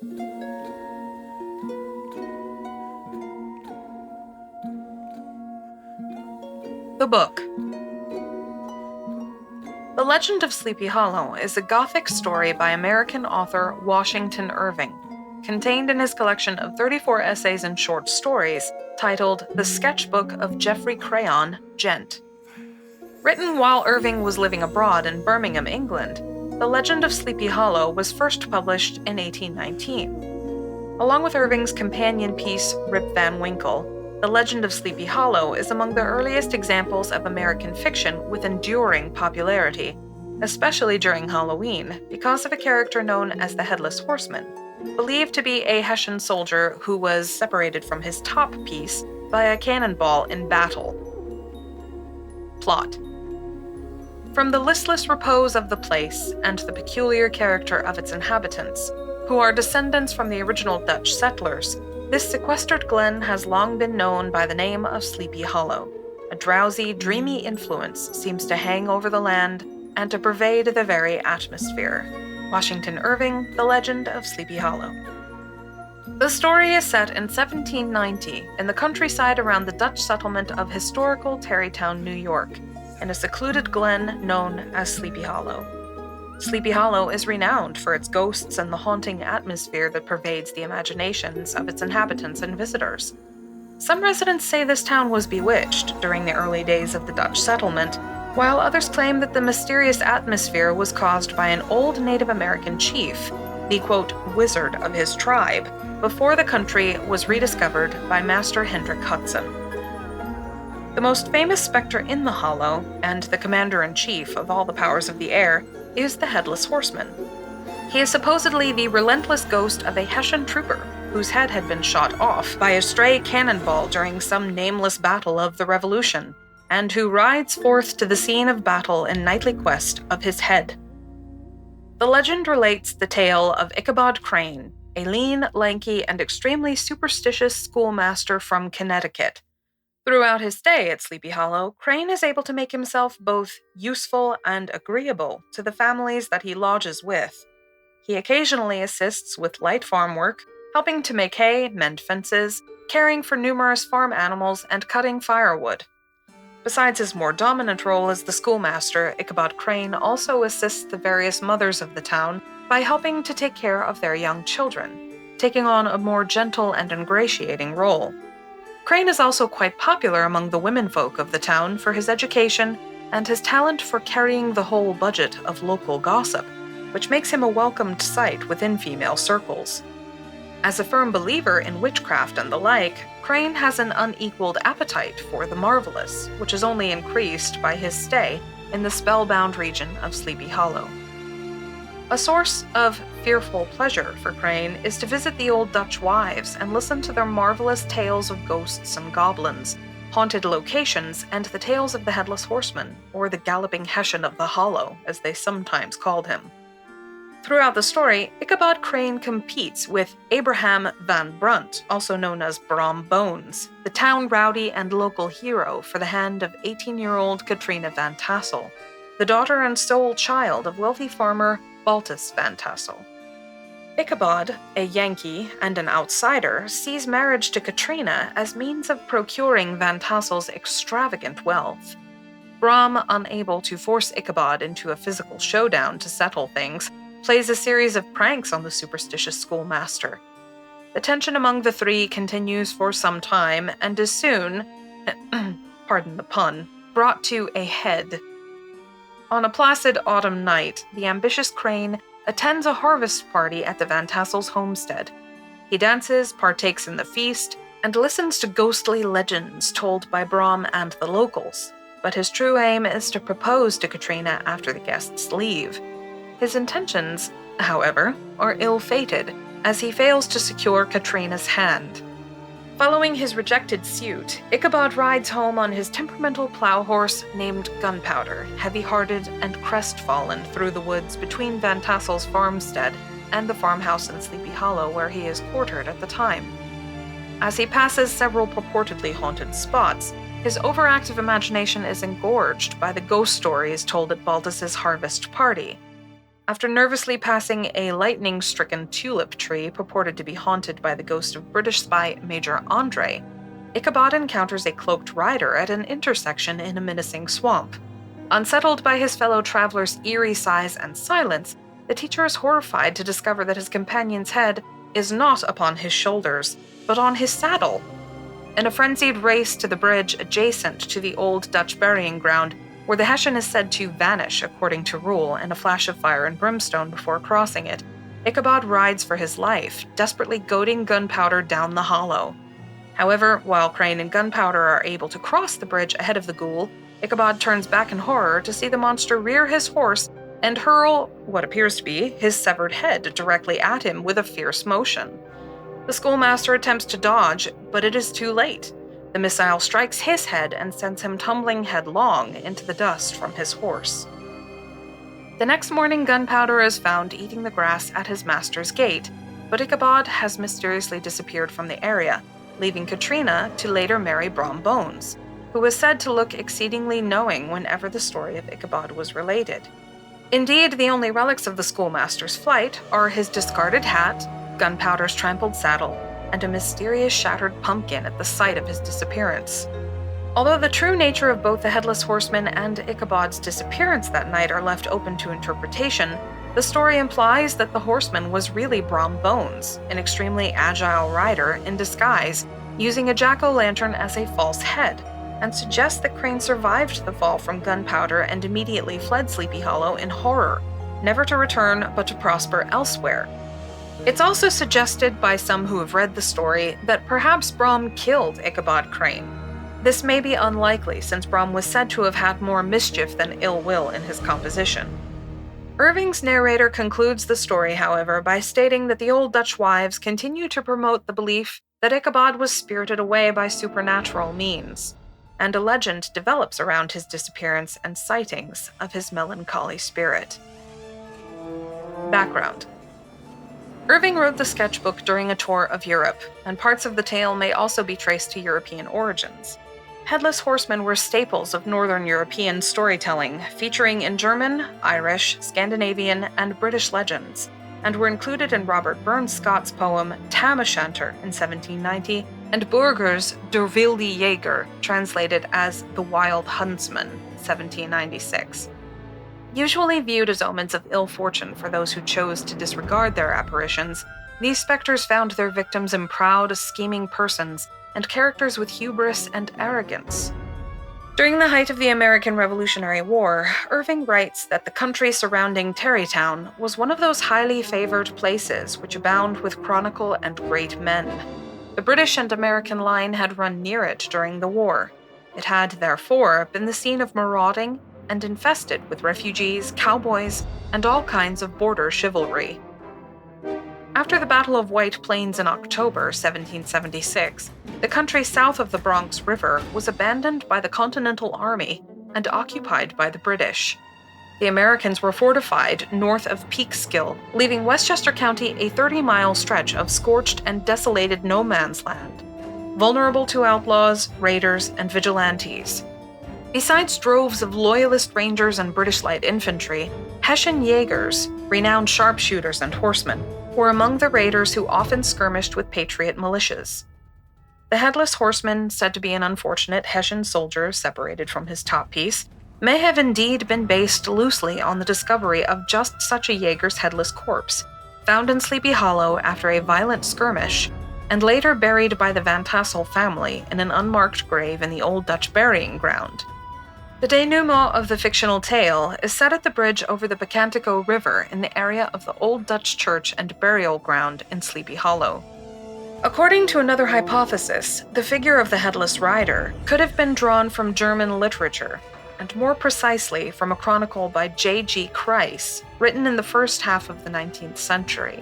The book. The Legend of Sleepy Hollow is a Gothic story by American author Washington Irving, contained in his collection of 34 essays and short stories titled The Sketchbook of Geoffrey Crayon, Gent. Written while Irving was living abroad in Birmingham, England, The Legend of Sleepy Hollow was first published in 1819. Along with Irving's companion piece Rip Van Winkle, The Legend of Sleepy Hollow is among the earliest examples of American fiction with enduring popularity, especially during Halloween, because of a character known as the Headless Horseman, believed to be a Hessian soldier who was separated from his top piece by a cannonball in battle. Plot. From the listless repose of the place and the peculiar character of its inhabitants, who are descendants from the original Dutch settlers, this sequestered glen has long been known by the name of Sleepy Hollow. A drowsy, dreamy influence seems to hang over the land and to pervade the very atmosphere. Washington Irving, The Legend of Sleepy Hollow. The story is set in 1790 in the countryside around the Dutch settlement of historical Tarrytown, New York, in a secluded glen known as Sleepy Hollow. Sleepy Hollow is renowned for its ghosts and the haunting atmosphere that pervades the imaginations of its inhabitants and visitors. Some residents say this town was bewitched during the early days of the Dutch settlement, while others claim that the mysterious atmosphere was caused by an old Native American chief, the quote, wizard of his tribe, before the country was rediscovered by Master Hendrik Hudson. The most famous specter in the Hollow, and the commander-in-chief of all the powers of the air, is the Headless Horseman. He is supposedly the relentless ghost of a Hessian trooper whose head had been shot off by a stray cannonball during some nameless battle of the Revolution, and who rides forth to the scene of battle in nightly quest of his head. The legend relates the tale of Ichabod Crane, a lean, lanky, and extremely superstitious schoolmaster from Connecticut. Throughout his stay at Sleepy Hollow, Crane is able to make himself both useful and agreeable to the families that he lodges with. He occasionally assists with light farm work, helping to make hay, mend fences, caring for numerous farm animals, and cutting firewood. Besides his more dominant role as the schoolmaster, Ichabod Crane also assists the various mothers of the town by helping to take care of their young children, taking on a more gentle and ingratiating role. Crane is also quite popular among the womenfolk of the town for his education and his talent for carrying the whole budget of local gossip, which makes him a welcomed sight within female circles. As a firm believer in witchcraft and the like, Crane has an unequaled appetite for the marvelous, which is only increased by his stay in the spellbound region of Sleepy Hollow. A source of fearful pleasure for Crane is to visit the old Dutch wives and listen to their marvelous tales of ghosts and goblins, haunted locations, and the tales of the Headless Horseman, or the Galloping Hessian of the Hollow, as they sometimes called him. Throughout the story, Ichabod Crane competes with Abraham Van Brunt, also known as Brom Bones, the town rowdy and local hero for the hand of 18-year-old Katrina Van Tassel, the daughter and sole child of wealthy farmer Baltus Van Tassel. Ichabod, a Yankee and an outsider, sees marriage to Katrina as means of procuring Van Tassel's extravagant wealth. Brom, unable to force Ichabod into a physical showdown to settle things, plays a series of pranks on the superstitious schoolmaster. The tension among the three continues for some time and is soon, pardon the pun, brought to a head. On a placid autumn night, the ambitious Crane attends a harvest party at the Van Tassel's homestead. He dances, partakes in the feast, and listens to ghostly legends told by Brom and the locals, but his true aim is to propose to Katrina after the guests leave. His intentions, however, are ill-fated, as he fails to secure Katrina's hand. Following his rejected suit, Ichabod rides home on his temperamental plow horse named Gunpowder, heavy-hearted and crestfallen through the woods between Van Tassel's farmstead and the farmhouse in Sleepy Hollow where he is quartered at the time. As he passes several purportedly haunted spots, his overactive imagination is engorged by the ghost stories told at Baltus's harvest party. After nervously passing a lightning-stricken tulip tree purported to be haunted by the ghost of British spy Major Andre, Ichabod encounters a cloaked rider at an intersection in a menacing swamp. Unsettled by his fellow traveler's eerie size and silence, the teacher is horrified to discover that his companion's head is not upon his shoulders, but on his saddle. In a frenzied race to the bridge adjacent to the old Dutch burying ground, where the Hessian is said to vanish according to rule in a flash of fire and brimstone before crossing it, Ichabod rides for his life, desperately goading Gunpowder down the hollow. However, while Crane and Gunpowder are able to cross the bridge ahead of the ghoul, Ichabod turns back in horror to see the monster rear his horse and hurl what appears to be his severed head directly at him with a fierce motion. The schoolmaster attempts to dodge, but it is too late. The missile strikes his head and sends him tumbling headlong into the dust from his horse. The next morning, Gunpowder is found eating the grass at his master's gate, but Ichabod has mysteriously disappeared from the area, leaving Katrina to later marry Brom Bones, who was said to look exceedingly knowing whenever the story of Ichabod was related. Indeed, the only relics of the schoolmaster's flight are his discarded hat, Gunpowder's trampled saddle, and a mysterious shattered pumpkin at the site of his disappearance. Although the true nature of both the Headless Horseman and Ichabod's disappearance that night are left open to interpretation, the story implies that the horseman was really Brom Bones, an extremely agile rider in disguise, using a jack-o'-lantern as a false head, and suggests that Crane survived the fall from Gunpowder and immediately fled Sleepy Hollow in horror, never to return but to prosper elsewhere. It's also suggested by some who have read the story that perhaps Brom killed Ichabod Crane. This may be unlikely, since Brom was said to have had more mischief than ill will in his composition. Irving's narrator concludes the story, however, by stating that the old Dutch wives continue to promote the belief that Ichabod was spirited away by supernatural means, and a legend develops around his disappearance and sightings of his melancholy spirit. Background. Irving wrote the sketchbook during a tour of Europe, and parts of the tale may also be traced to European origins. Headless horsemen were staples of Northern European storytelling, featuring in German, Irish, Scandinavian, and British legends, and were included in Robert Burns Scott's poem Tam O'Shanter in 1790, and Burger's Der wilde Jäger, translated as The Wild Huntsman, 1796. Usually viewed as omens of ill fortune for those who chose to disregard their apparitions, these specters found their victims in proud, scheming persons and characters with hubris and arrogance. During the height of the American Revolutionary War, Irving writes that the country surrounding Tarrytown was one of those highly favored places which abound with chronicle and great men. The British and American line had run near it during the war. It had, therefore, been the scene of marauding and infested with refugees, cowboys, and all kinds of border chivalry. After the Battle of White Plains in October 1776, the country south of the Bronx River was abandoned by the Continental Army and occupied by the British. The Americans were fortified north of Peekskill, leaving Westchester County a 30-mile stretch of scorched and desolated no man's land, vulnerable to outlaws, raiders, and vigilantes. Besides droves of Loyalist Rangers and British light infantry, Hessian Jaegers, renowned sharpshooters and horsemen, were among the raiders who often skirmished with Patriot militias. The Headless Horseman, said to be an unfortunate Hessian soldier separated from his top piece, may have indeed been based loosely on the discovery of just such a Jaeger's headless corpse, found in Sleepy Hollow after a violent skirmish, and later buried by the Van Tassel family in an unmarked grave in the old Dutch burying ground. The denouement of the fictional tale is set at the bridge over the Picantico River in the area of the Old Dutch Church and Burial Ground in Sleepy Hollow. According to another hypothesis, the figure of the Headless Rider could have been drawn from German literature, and more precisely from a chronicle by J.G. Kreis, written in the first half of the 19th century.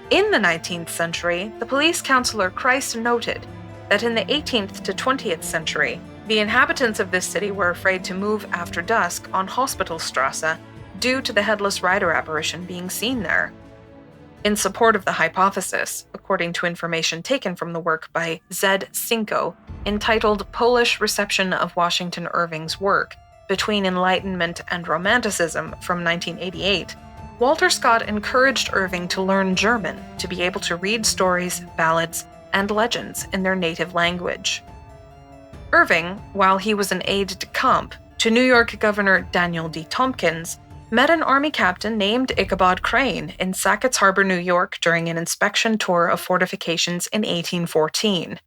In the 19th century, the police counselor Kreis noted that in the 18th to 20th century, the inhabitants of this city were afraid to move after dusk on Hospitalstrasse due to the Headless Rider apparition being seen there. In support of the hypothesis, according to information taken from the work by Zed Cinco, entitled Polish Reception of Washington Irving's Work, Between Enlightenment and Romanticism from 1988, Walter Scott encouraged Irving to learn German to be able to read stories, ballads, and legends in their native language. Irving, while he was an aide-de-camp to New York Governor Daniel D. Tompkins, met an Army captain named Ichabod Crane in Sackett's Harbor, New York during an inspection tour of fortifications in 1814.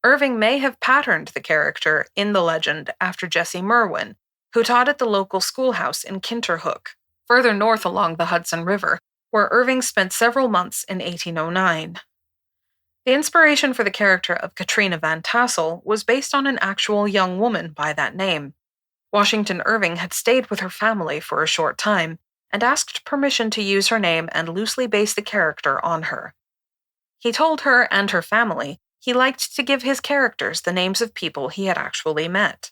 Irving may have patterned the character in the legend after Jesse Merwin, who taught at the local schoolhouse in Kinterhook, further north along the Hudson River, where Irving spent several months in 1809. The inspiration for the character of Katrina Van Tassel was based on an actual young woman by that name. Washington Irving had stayed with her family for a short time and asked permission to use her name and loosely base the character on her. He told her and her family he liked to give his characters the names of people he had actually met.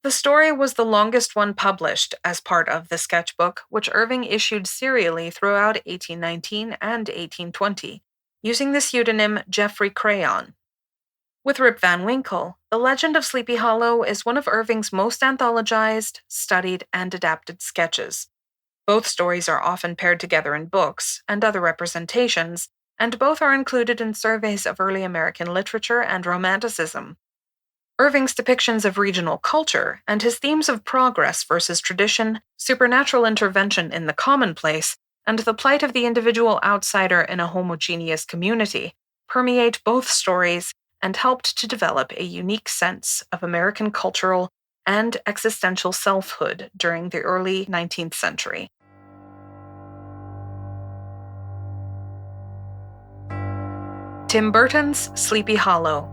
The story was the longest one published as part of the sketchbook, which Irving issued serially throughout 1819 and 1820, using the pseudonym Geoffrey Crayon. With Rip Van Winkle, The Legend of Sleepy Hollow is one of Irving's most anthologized, studied, and adapted sketches. Both stories are often paired together in books and other representations, and both are included in surveys of early American literature and Romanticism. Irving's depictions of regional culture and his themes of progress versus tradition, supernatural intervention in the commonplace, and the plight of the individual outsider in a homogeneous community permeate both stories and helped to develop a unique sense of American cultural and existential selfhood during the early 19th century. Tim Burton's Sleepy Hollow.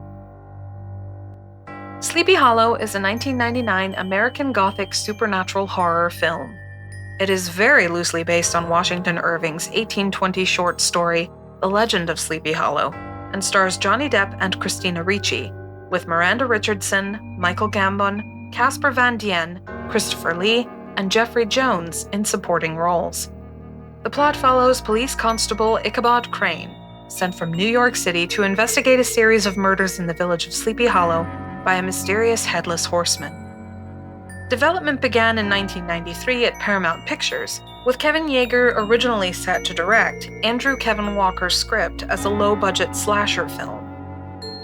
Sleepy Hollow is a 1999 American Gothic supernatural horror film. It is very loosely based on Washington Irving's 1820 short story, The Legend of Sleepy Hollow, and stars Johnny Depp and Christina Ricci, with Miranda Richardson, Michael Gambon, Casper Van Dien, Christopher Lee, and Jeffrey Jones in supporting roles. The plot follows police constable Ichabod Crane, sent from New York City to investigate a series of murders in the village of Sleepy Hollow by a mysterious headless horseman. Development began in 1993 at Paramount Pictures, with Kevin Yeager originally set to direct Andrew Kevin Walker's script as a low-budget slasher film.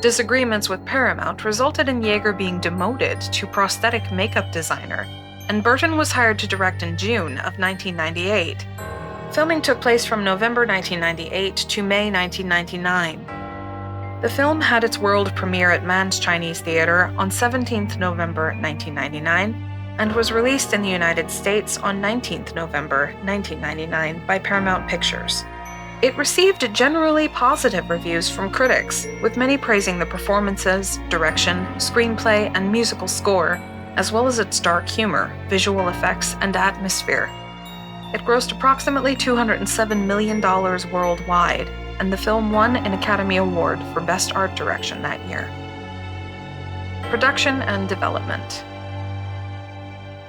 Disagreements with Paramount resulted in Yeager being demoted to prosthetic makeup designer, and Burton was hired to direct in June of 1998. Filming took place from November 1998 to May 1999. The film had its world premiere at Mann's Chinese Theater on 17th November 1999 and was released in the United States on 19th November 1999 by Paramount Pictures. It received generally positive reviews from critics, with many praising the performances, direction, screenplay, and musical score, as well as its dark humor, visual effects, and atmosphere. It grossed approximately $207 million worldwide, and the film won an Academy Award for Best Art Direction that year. Production and development.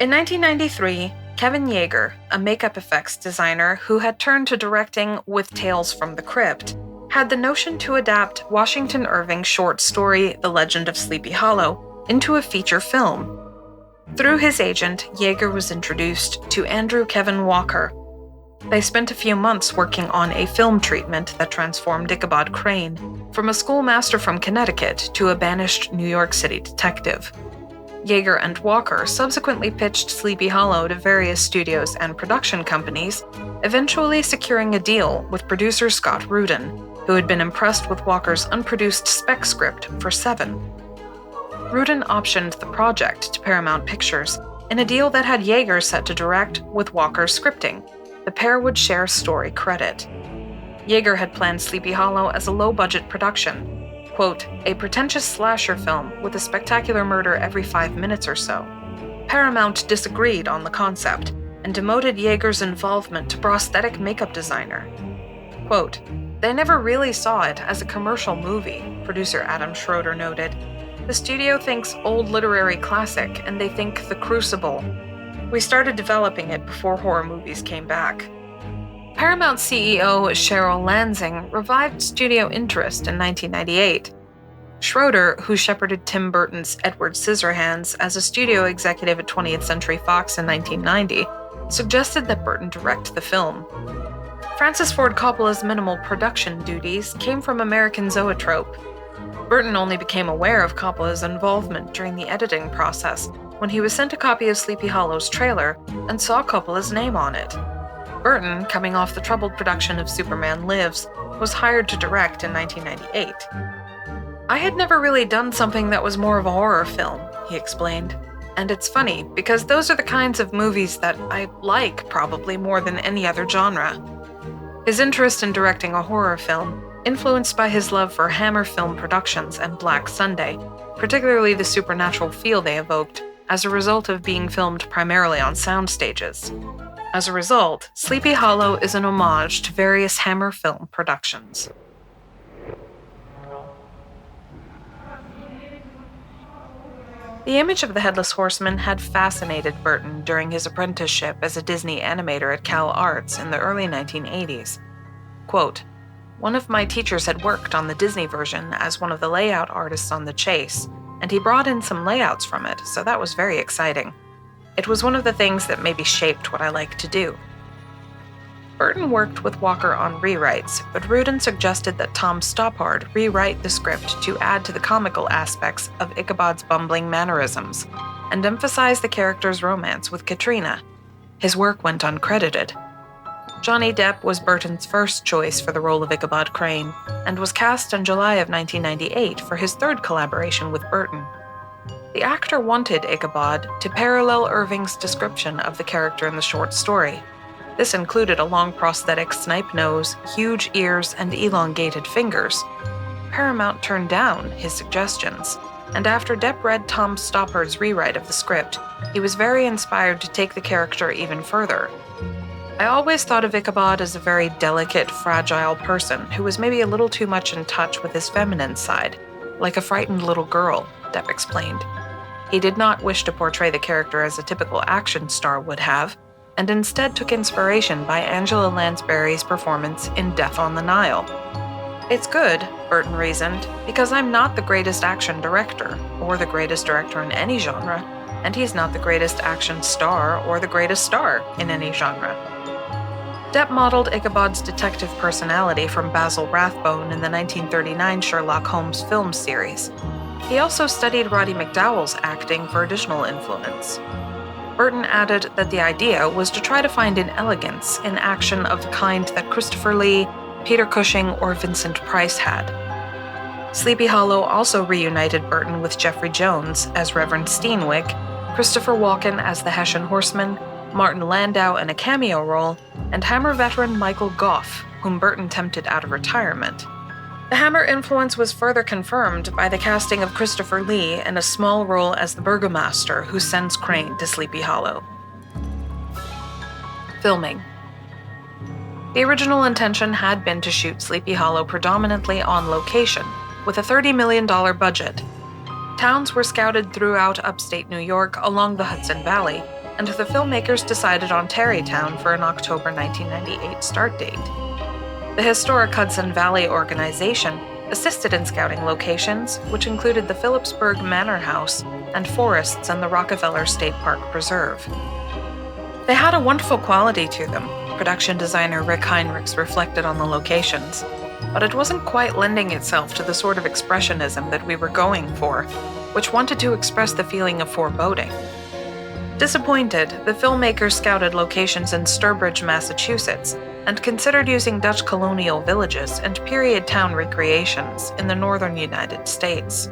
In 1993, Kevin Yeager, a makeup effects designer who had turned to directing with Tales from the Crypt, had the notion to adapt Washington Irving's short story, The Legend of Sleepy Hollow, into a feature film. Through his agent, Yeager was introduced to Andrew Kevin Walker. They spent a few months working on a film treatment that transformed Ichabod Crane from a schoolmaster from Connecticut to a banished New York City detective. Yeager and Walker subsequently pitched Sleepy Hollow to various studios and production companies, eventually securing a deal with producer Scott Rudin, who had been impressed with Walker's unproduced spec script for Seven. Rudin optioned the project to Paramount Pictures in a deal that had Yeager set to direct with Walker scripting. The pair would share story credit. Yeager had planned Sleepy Hollow as a low-budget production, quote, a pretentious slasher film with a spectacular murder every 5 minutes or so. Paramount disagreed on the concept and demoted Yeager's involvement to prosthetic makeup designer. Quote, they never really saw it as a commercial movie, producer Adam Schroeder noted. The studio thinks old literary classic, and they think The Crucible. We started developing it before horror movies came back. Paramount CEO Cheryl Lansing revived studio interest in 1998. Schroeder, who shepherded Tim Burton's Edward Scissorhands as a studio executive at 20th Century Fox in 1990, suggested that Burton direct the film. Francis Ford Coppola's minimal production duties came from American Zoetrope. Burton only became aware of Coppola's involvement during the editing process when he was sent a copy of Sleepy Hollow's trailer and saw Coppola's name on it. Burton, coming off the troubled production of Superman Lives, was hired to direct in 1998. "I had never really done something that was more of a horror film," he explained. "And it's funny, because those are the kinds of movies that I like probably more than any other genre." His interest in directing a horror film, influenced by his love for Hammer Film Productions and Black Sunday, particularly the supernatural feel they evoked, as a result of being filmed primarily on sound stages. As a result, Sleepy Hollow is an homage to various Hammer Film productions. The image of the Headless Horseman had fascinated Burton during his apprenticeship as a Disney animator at Cal Arts in the early 1980s. Quote, "One of my teachers had worked on the Disney version as one of the layout artists on The Chase, and he brought in some layouts from it, so that was very exciting. It was one of the things that maybe shaped what I like to do." Burton worked with Walker on rewrites, but Rudin suggested that Tom Stoppard rewrite the script to add to the comical aspects of Ichabod's bumbling mannerisms, and emphasize the character's romance with Katrina. His work went uncredited. Johnny Depp was Burton's first choice for the role of Ichabod Crane, and was cast in July of 1998 for his third collaboration with Burton. The actor wanted Ichabod to parallel Irving's description of the character in the short story. This included a long prosthetic snipe nose, huge ears, and elongated fingers. Paramount turned down his suggestions, and after Depp read Tom Stoppard's rewrite of the script, he was very inspired to take the character even further. "I always thought of Ichabod as a very delicate, fragile person who was maybe a little too much in touch with his feminine side, like a frightened little girl," Depp explained. He did not wish to portray the character as a typical action star would have, and instead took inspiration by Angela Lansbury's performance in Death on the Nile. "It's good," Burton reasoned, "because I'm not the greatest action director, or the greatest director in any genre, and he's not the greatest action star or the greatest star in any genre." Depp modeled Ichabod's detective personality from Basil Rathbone in the 1939 Sherlock Holmes film series. He also studied Roddy McDowall's acting for additional influence. Burton added that the idea was to try to find an elegance in action of the kind that Christopher Lee, Peter Cushing, or Vincent Price had. Sleepy Hollow also reunited Burton with Jeffrey Jones as Reverend Steenwick, Christopher Walken as the Hessian Horseman, Martin Landau in a cameo role, and Hammer veteran Michael Gough, whom Burton tempted out of retirement. The Hammer influence was further confirmed by the casting of Christopher Lee in a small role as the burgomaster who sends Crane to Sleepy Hollow. Filming. The original intention had been to shoot Sleepy Hollow predominantly on location, with a $30 million budget. Towns were scouted throughout upstate New York along the Hudson Valley, and the filmmakers decided on Tarrytown for an October 1998 start date. The historic Hudson Valley organization assisted in scouting locations, which included the Phillipsburg Manor House and forests and the Rockefeller State Park Preserve. They had a wonderful quality to them, production designer Rick Heinrichs reflected on the locations, but it wasn't quite lending itself to the sort of expressionism that we were going for, which wanted to express the feeling of foreboding. Disappointed, the filmmakers scouted locations in Sturbridge, Massachusetts, and considered using Dutch colonial villages and period town recreations in the northern United States.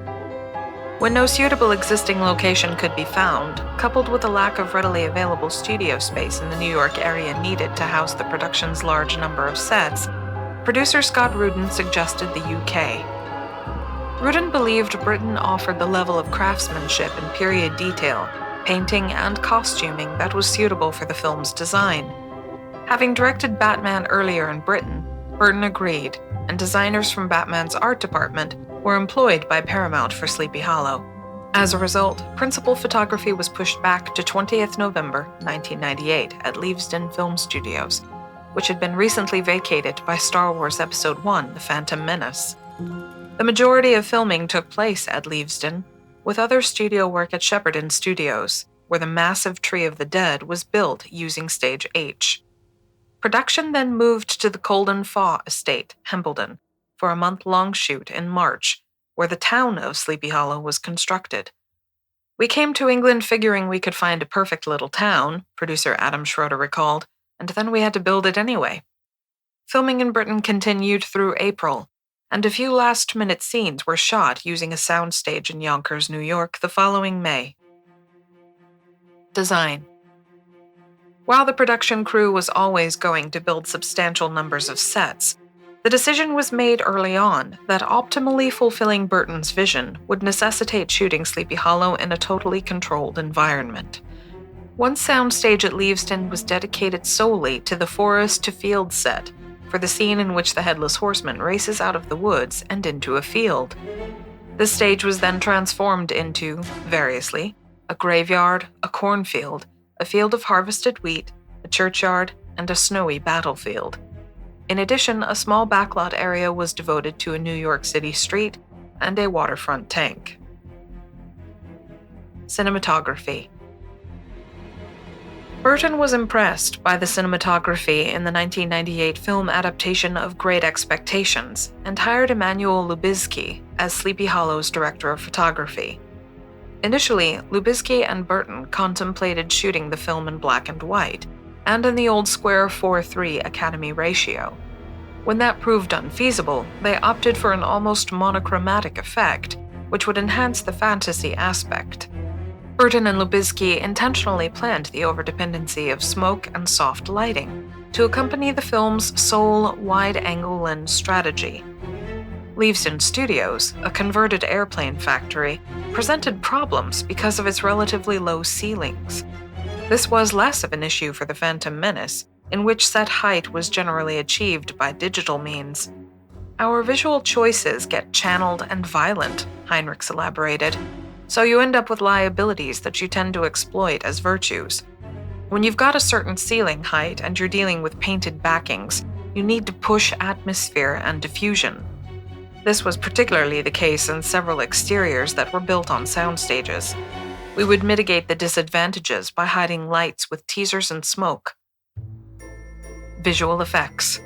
When no suitable existing location could be found, coupled with a lack of readily available studio space in the New York area needed to house the production's large number of sets, producer Scott Rudin suggested the UK. Rudin believed Britain offered the level of craftsmanship and period detail, painting, and costuming that was suitable for the film's design. Having directed Batman earlier in Britain, Burton agreed, and designers from Batman's art department were employed by Paramount for Sleepy Hollow. As a result, principal photography was pushed back to 20th November 1998 at Leavesden Film Studios, which had been recently vacated by Star Wars Episode I: The Phantom Menace. The majority of filming took place at Leavesden, with other studio work at Shepperton Studios. where the massive Tree of the Dead was built using Stage H. Production then moved to the Colden Faw Estate, Hambledon, for a month-long shoot in March, where the town of Sleepy Hollow was constructed. "We came to England figuring we could find a perfect little town," producer Adam Schroeder recalled, "and then we had to build it anyway." Filming in Britain continued through April, and a few last-minute scenes were shot using a soundstage in Yonkers, New York, the following May. Design. While the production crew was always going to build substantial numbers of sets, the decision was made early on that optimally fulfilling Burton's vision would necessitate shooting Sleepy Hollow in a totally controlled environment. One soundstage at Leavesden was dedicated solely to the forest-to-field set, for the scene in which the Headless Horseman races out of the woods and into a field. The stage was then transformed into, variously, a graveyard, a cornfield, a field of harvested wheat, a churchyard, and a snowy battlefield. In addition, a small backlot area was devoted to a New York City street and a waterfront tank. Cinematography. Burton was impressed by the cinematography in the 1998 film adaptation of Great Expectations and hired Emanuel Lubezki as Sleepy Hollow's director of photography. Initially, Lubezki and Burton contemplated shooting the film in black and white, and in the old square 4:3 Academy ratio. When that proved unfeasible, they opted for an almost monochromatic effect, which would enhance the fantasy aspect. Burton and Lubezki intentionally planned the overdependency of smoke and soft lighting to accompany the film's sole wide-angle lens strategy. Leavesden Studios, a converted airplane factory, presented problems because of its relatively low ceilings. This was less of an issue for The Phantom Menace, in which set height was generally achieved by digital means. "Our visual choices get channeled and violent," Heinrichs elaborated, "so you end up with liabilities that you tend to exploit as virtues. When you've got a certain ceiling height and you're dealing with painted backings, you need to push atmosphere and diffusion." This was particularly the case in several exteriors that were built on sound stages. "We would mitigate the disadvantages by hiding lights with teasers and smoke." Visual effects.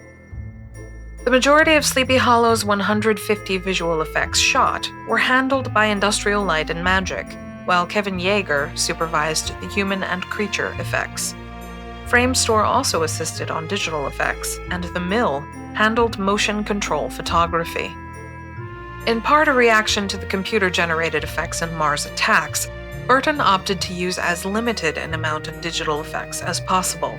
The majority of Sleepy Hollow's 150 visual effects shot were handled by Industrial Light and Magic, while Kevin Yeager supervised the human and creature effects. Framestore also assisted on digital effects, and The Mill handled motion control photography. In part a reaction to the computer-generated effects in Mars Attacks, Burton opted to use as limited an amount of digital effects as possible.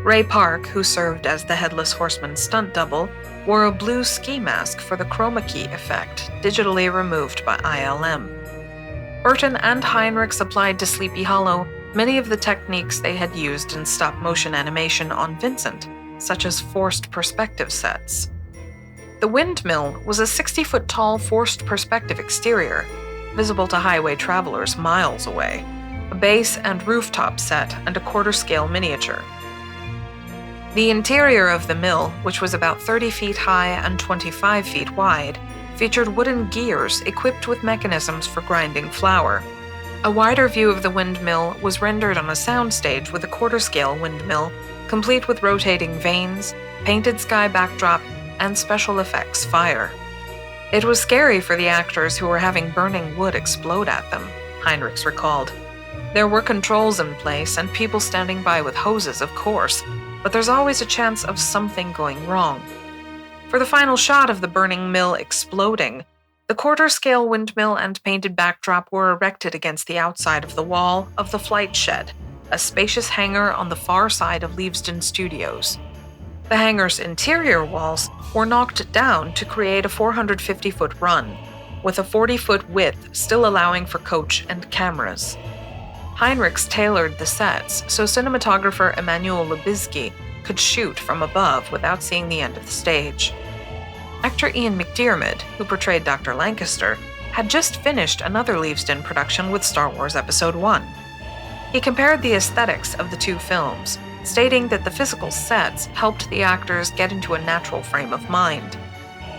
Ray Park, who served as the Headless Horseman stunt double, wore a blue ski mask for the chroma key effect, digitally removed by ILM. Burton and Heinrichs applied to Sleepy Hollow many of the techniques they had used in stop-motion animation on Vincent, such as forced perspective sets. The windmill was a 60-foot-tall forced perspective exterior, visible to highway travelers miles away, a base and rooftop set, and a quarter-scale miniature. The interior of the mill, which was about 30 feet high and 25 feet wide, featured wooden gears equipped with mechanisms for grinding flour. A wider view of the windmill was rendered on a soundstage with a quarter-scale windmill, complete with rotating vanes, painted sky backdrop, and special effects fire. "It was scary for the actors who were having burning wood explode at them," Heinrichs recalled. "There were controls in place and people standing by with hoses, of course, but there's always a chance of something going wrong." For the final shot of the burning mill exploding, the quarter-scale windmill and painted backdrop were erected against the outside of the wall of the flight shed, a spacious hangar on the far side of Leavesden Studios. The hangar's interior walls were knocked down to create a 450-foot run, with a 40-foot width still allowing for coach and cameras. Heinrichs tailored the sets so cinematographer Emanuel Lubezki could shoot from above without seeing the end of the stage. Actor Ian McDiarmid, who portrayed Dr. Lancaster, had just finished another Leavesden production with Star Wars Episode I. He compared the aesthetics of the two films, stating that the physical sets helped the actors get into a natural frame of mind.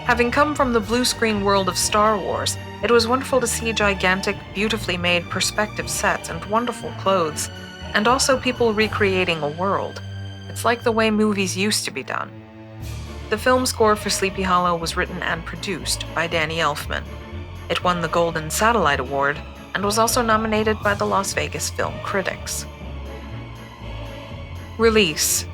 Having come from the blue screen world of Star Wars, it was wonderful to see gigantic, beautifully made perspective sets and wonderful clothes, and also people recreating a world. It's like the way movies used to be done. The film score for Sleepy Hollow was written and produced by Danny Elfman. It won the Golden Satellite Award and was also nominated by the Las Vegas Film Critics. Release.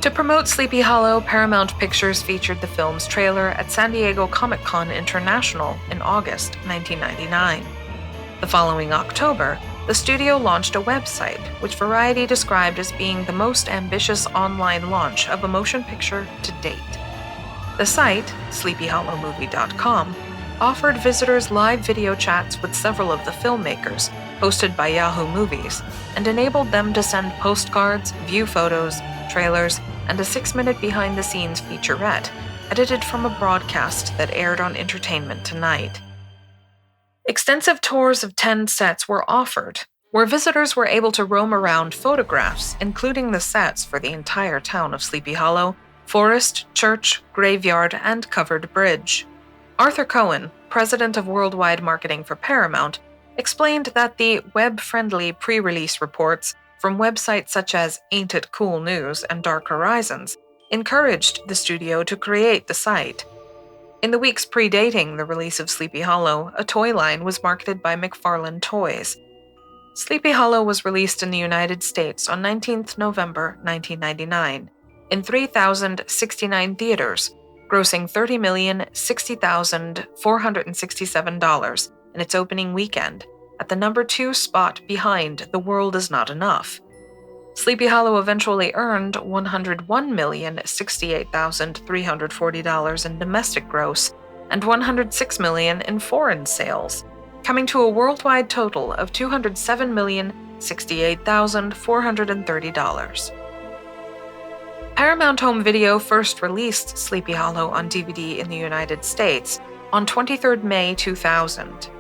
To promote Sleepy Hollow, Paramount Pictures featured the film's trailer at San Diego Comic-Con International in August 1999. The following October, the studio launched a website, which Variety described as being the most ambitious online launch of a motion picture to date. The site, sleepyhollowmovie.com, offered visitors live video chats with several of the filmmakers, hosted by Yahoo Movies, and enabled them to send postcards, view photos, trailers, and a 6-minute behind-the-scenes featurette, edited from a broadcast that aired on Entertainment Tonight. Extensive tours of 10 sets were offered, where visitors were able to roam around photographs, including the sets for the entire town of Sleepy Hollow, forest, church, graveyard, and covered bridge. Arthur Cohen, president of worldwide marketing for Paramount, explained that the web-friendly pre-release reports from websites such as Ain't It Cool News and Dark Horizons encouraged the studio to create the site. In the weeks predating the release of Sleepy Hollow, a toy line was marketed by McFarlane Toys. Sleepy Hollow was released in the United States on 19th November 1999 in 3,069 theaters, grossing $30,060,467 in its opening weekend, at the number 2 spot behind The World Is Not Enough. Sleepy Hollow eventually earned $101,068,340 in domestic gross and $106 million in foreign sales, coming to a worldwide total of $207,068,430. Paramount Home Video first released Sleepy Hollow on DVD in the United States on 23 May 2000.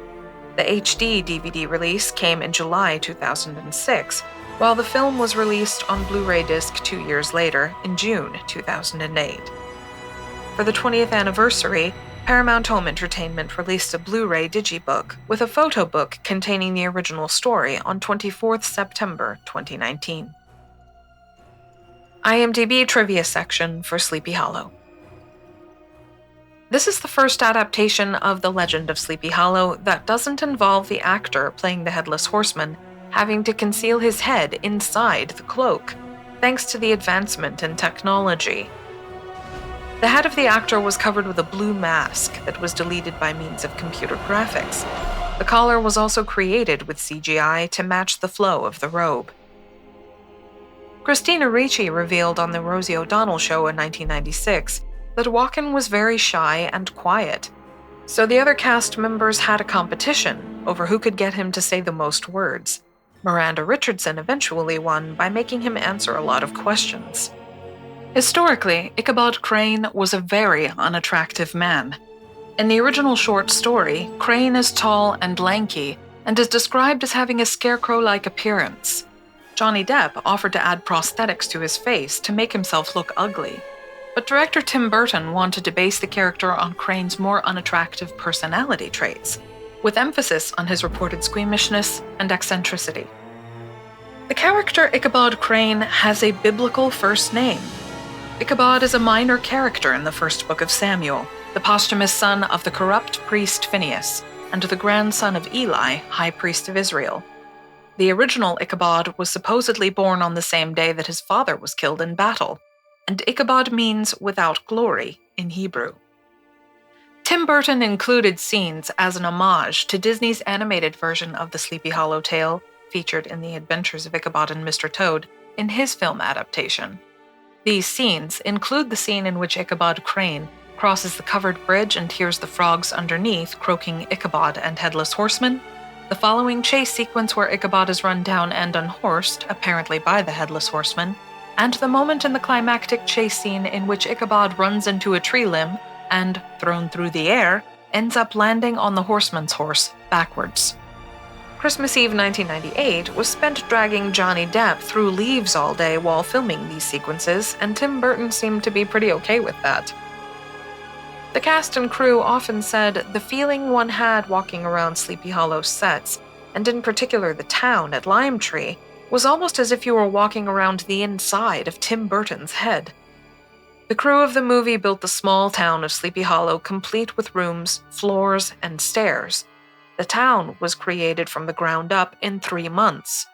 The HD DVD release came in July 2006, while the film was released on Blu-ray disc 2 years later, in June 2008. For the 20th anniversary, Paramount Home Entertainment released a Blu-ray digibook with a photo book containing the original story on 24 September 2019. IMDb Trivia section for Sleepy Hollow. This is the first adaptation of The Legend of Sleepy Hollow that doesn't involve the actor playing the Headless Horseman having to conceal his head inside the cloak, thanks to the advancement in technology. The head of the actor was covered with a blue mask that was deleted by means of computer graphics. The collar was also created with CGI to match the flow of the robe. Christina Ricci revealed on The Rosie O'Donnell Show in 1996 that Walken was very shy and quiet, so the other cast members had a competition over who could get him to say the most words. Miranda Richardson eventually won by making him answer a lot of questions. Historically, Ichabod Crane was a very unattractive man. In the original short story, Crane is tall and lanky and is described as having a scarecrow-like appearance. Johnny Depp offered to add prosthetics to his face to make himself look ugly, but director Tim Burton wanted to base the character on Crane's more unattractive personality traits, with emphasis on his reported squeamishness and eccentricity. The character Ichabod Crane has a biblical first name. Ichabod is a minor character in the first book of Samuel, the posthumous son of the corrupt priest Phinehas, and the grandson of Eli, high priest of Israel. The original Ichabod was supposedly born on the same day that his father was killed in battle, and Ichabod means without glory in Hebrew. Tim Burton included scenes as an homage to Disney's animated version of the Sleepy Hollow tale, featured in The Adventures of Ichabod and Mr. Toad, in his film adaptation. These scenes include the scene in which Ichabod Crane crosses the covered bridge and hears the frogs underneath croaking Ichabod and Headless Horseman, the following chase sequence where Ichabod is run down and unhorsed, apparently by the Headless Horseman, and the moment in the climactic chase scene in which Ichabod runs into a tree limb and, thrown through the air, ends up landing on the horseman's horse backwards. Christmas Eve 1998 was spent dragging Johnny Depp through leaves all day while filming these sequences, and Tim Burton seemed to be pretty okay with that. The cast and crew often said the feeling one had walking around Sleepy Hollow's sets, and in particular the town at Lime Tree, was almost as if you were walking around the inside of Tim Burton's head. The crew of the movie built the small town of Sleepy Hollow complete with rooms, floors, and stairs. The town was created from the ground up in 3 months.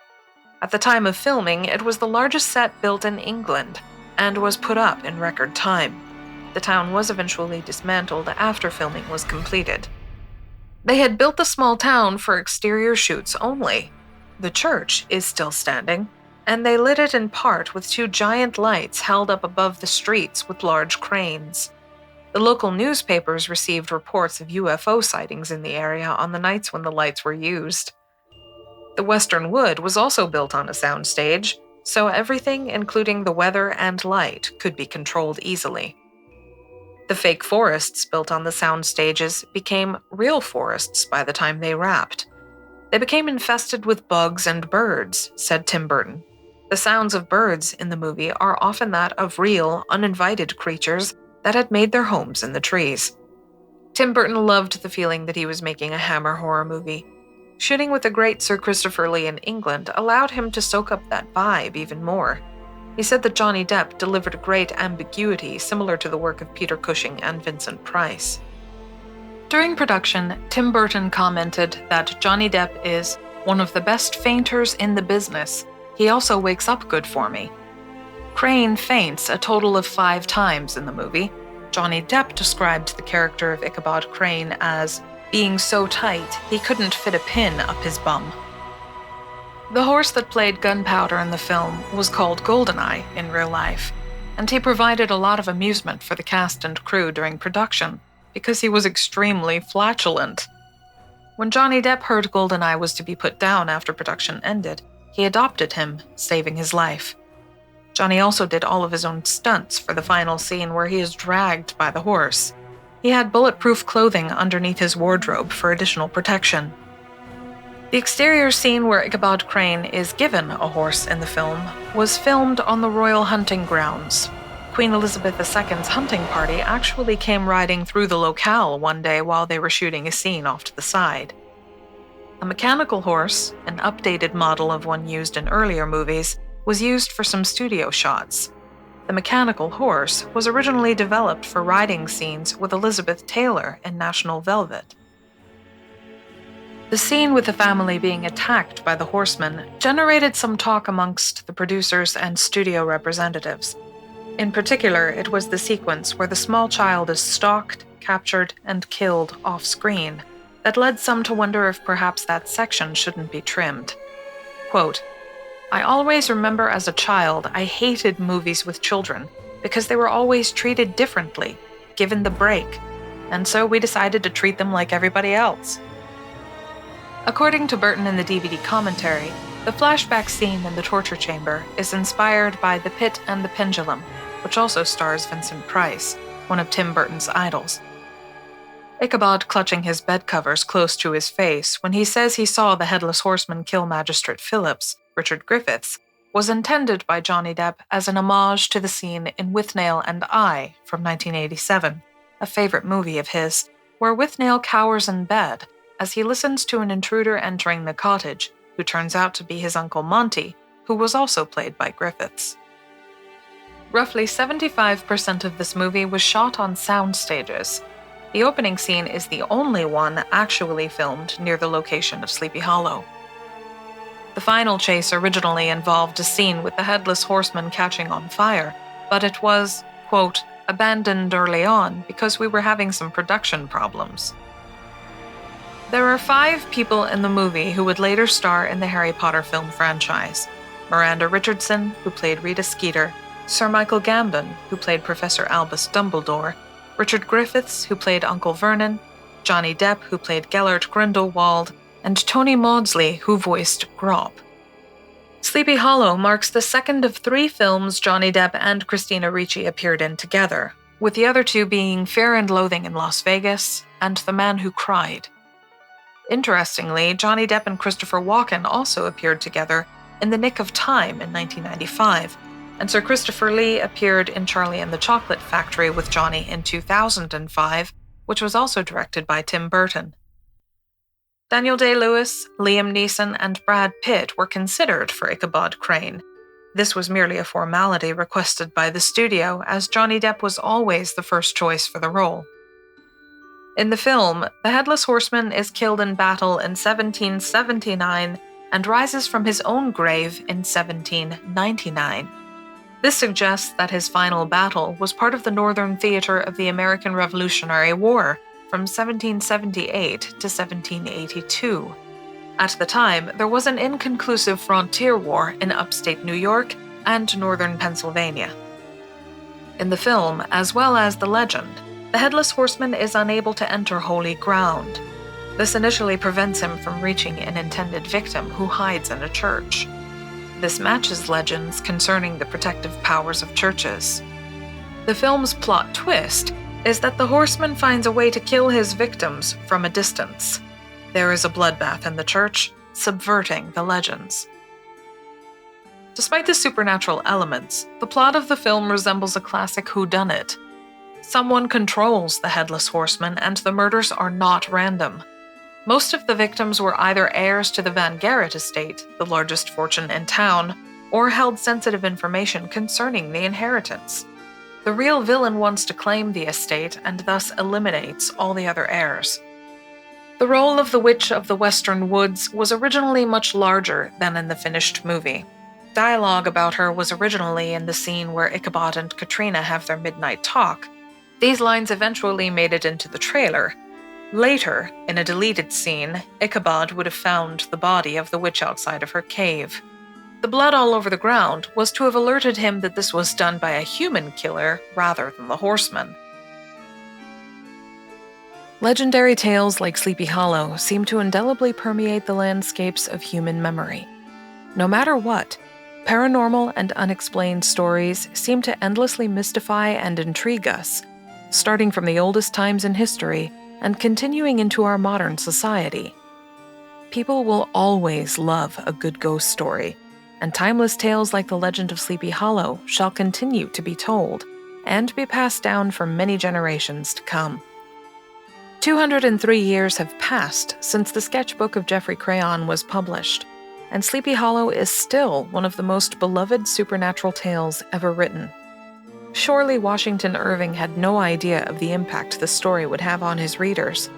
At the time of filming, it was the largest set built in England, and was put up in record time. The town was eventually dismantled after filming was completed. They had built the small town for exterior shoots only. The church is still standing, and they lit it in part with 2 giant lights held up above the streets with large cranes. The local newspapers received reports of UFO sightings in the area on the nights when the lights were used. The Western Wood was also built on a soundstage, so everything, including the weather and light, could be controlled easily. The fake forests built on the sound stages became real forests by the time they wrapped. They became infested with bugs and birds, said Tim Burton. The sounds of birds in the movie are often that of real, uninvited creatures that had made their homes in the trees. Tim Burton loved the feeling that he was making a Hammer horror movie. Shooting with the great Sir Christopher Lee in England allowed him to soak up that vibe even more. He said that Johnny Depp delivered a great ambiguity similar to the work of Peter Cushing and Vincent Price. During production, Tim Burton commented that Johnny Depp is one of the best fainters in the business. He also wakes up good for me. Crane faints a total of 5 times in the movie. Johnny Depp described the character of Ichabod Crane as being so tight he couldn't fit a pin up his bum. The horse that played Gunpowder in the film was called Goldeneye in real life, and he provided a lot of amusement for the cast and crew during production because he was extremely flatulent. When Johnny Depp heard Goldeneye was to be put down after production ended, he adopted him, saving his life. Johnny also did all of his own stunts for the final scene where he is dragged by the horse. He had bulletproof clothing underneath his wardrobe for additional protection. The exterior scene where Ichabod Crane is given a horse in the film was filmed on the royal hunting grounds. Queen Elizabeth II's hunting party actually came riding through the locale one day while they were shooting a scene off to the side. A mechanical horse, an updated model of one used in earlier movies, was used for some studio shots. The mechanical horse was originally developed for riding scenes with Elizabeth Taylor in National Velvet. The scene with the family being attacked by the horsemen generated some talk amongst the producers and studio representatives. In particular, it was the sequence where the small child is stalked, captured, and killed off-screen that led some to wonder if perhaps that section shouldn't be trimmed. Quote, "I always remember as a child I hated movies with children because they were always treated differently, given the break, and so we decided to treat them like everybody else." According to Burton in the DVD commentary, the flashback scene in the torture chamber is inspired by The Pit and the Pendulum, which also stars Vincent Price, one of Tim Burton's idols. Ichabod clutching his bed covers close to his face when he says he saw the Headless Horseman kill Magistrate Phillips, Richard Griffiths, was intended by Johnny Depp as an homage to the scene in Withnail and I from 1987, a favorite movie of his, where Withnail cowers in bed as he listens to an intruder entering the cottage, who turns out to be his Uncle Monty, who was also played by Griffiths. Roughly 75% of this movie was shot on sound stages. The opening scene is the only one actually filmed near the location of Sleepy Hollow. The final chase originally involved a scene with the Headless Horseman catching on fire, but it was, quote, abandoned early on because we were having some production problems. There are 5 people in the movie who would later star in the Harry Potter film franchise. Miranda Richardson, who played Rita Skeeter, Sir Michael Gambon, who played Professor Albus Dumbledore, Richard Griffiths, who played Uncle Vernon, Johnny Depp, who played Gellert Grindelwald, and Tony Maudsley, who voiced Grop. Sleepy Hollow marks the second of 3 films Johnny Depp and Christina Ricci appeared in together, with the other 2 being Fear and Loathing in Las Vegas and The Man Who Cried. Interestingly, Johnny Depp and Christopher Walken also appeared together in The Nick of Time in 1995, and Sir Christopher Lee appeared in Charlie and the Chocolate Factory with Johnny in 2005, which was also directed by Tim Burton. Daniel Day-Lewis, Liam Neeson, and Brad Pitt were considered for Ichabod Crane. This was merely a formality requested by the studio, as Johnny Depp was always the first choice for the role. In the film, the Headless Horseman is killed in battle in 1779 and rises from his own grave in 1799. This suggests that his final battle was part of the Northern Theater of the American Revolutionary War from 1778 to 1782. At the time, there was an inconclusive frontier war in upstate New York and northern Pennsylvania. In the film, as well as the legend, the Headless Horseman is unable to enter holy ground. This initially prevents him from reaching an intended victim who hides in a church. This matches legends concerning the protective powers of churches. The film's plot twist is that the horseman finds a way to kill his victims from a distance. There is a bloodbath in the church, subverting the legends. Despite the supernatural elements, the plot of the film resembles a classic whodunit. Someone controls the Headless Horseman, and the murders are not random. Most of the victims were either heirs to the Van Garrett estate, the largest fortune in town, or held sensitive information concerning the inheritance. The real villain wants to claim the estate and thus eliminates all the other heirs. The role of the Witch of the Western Woods was originally much larger than in the finished movie. Dialogue about her was originally in the scene where Ichabod and Katrina have their midnight talk. These lines eventually made it into the trailer. Later, in a deleted scene, Ichabod would have found the body of the witch outside of her cave. The blood all over the ground was to have alerted him that this was done by a human killer rather than the horseman. Legendary tales like Sleepy Hollow seem to indelibly permeate the landscapes of human memory. No matter what, paranormal and unexplained stories seem to endlessly mystify and intrigue us, starting from the oldest times in history and continuing into our modern society. People will always love a good ghost story, and timeless tales like the legend of Sleepy Hollow shall continue to be told and be passed down for many generations to come. 203 years have passed since the sketchbook of Geoffrey Crayon was published, and Sleepy Hollow is still one of the most beloved supernatural tales ever written. Surely Washington Irving had no idea of the impact the story would have on his readers,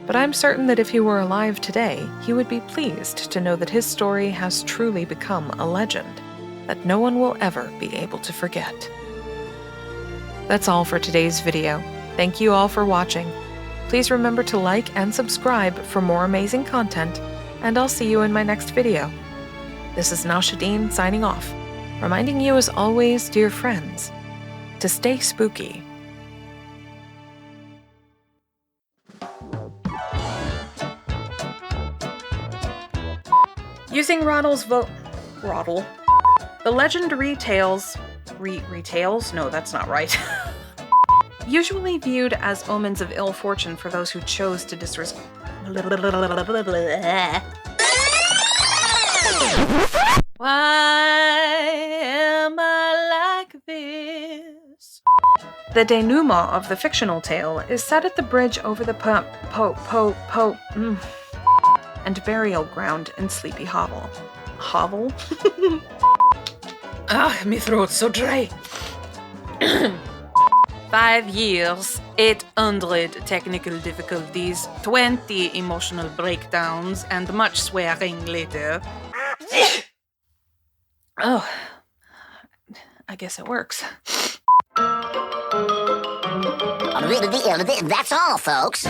but I'm certain that if he were alive today, he would be pleased to know that his story has truly become a legend that no one will ever be able to forget. That's all for today's video. Thank you all for watching. Please remember to like and subscribe for more amazing content, and I'll see you in my next video. This is Natasha signing off, reminding you as always, dear friends, to stay spooky. Using Roddle's Roddle. The legend retails... Retails? No, that's not right. Usually viewed as omens of ill fortune for those who chose to disrespect. Why am I like this? The denouement of the fictional tale is set at the bridge over the and burial ground in Sleepy Hollow. Hovel? My throat's so dry. 5 years, 800 technical difficulties, 20 emotional breakdowns, and much swearing later. Oh, I guess it works. That's all, folks.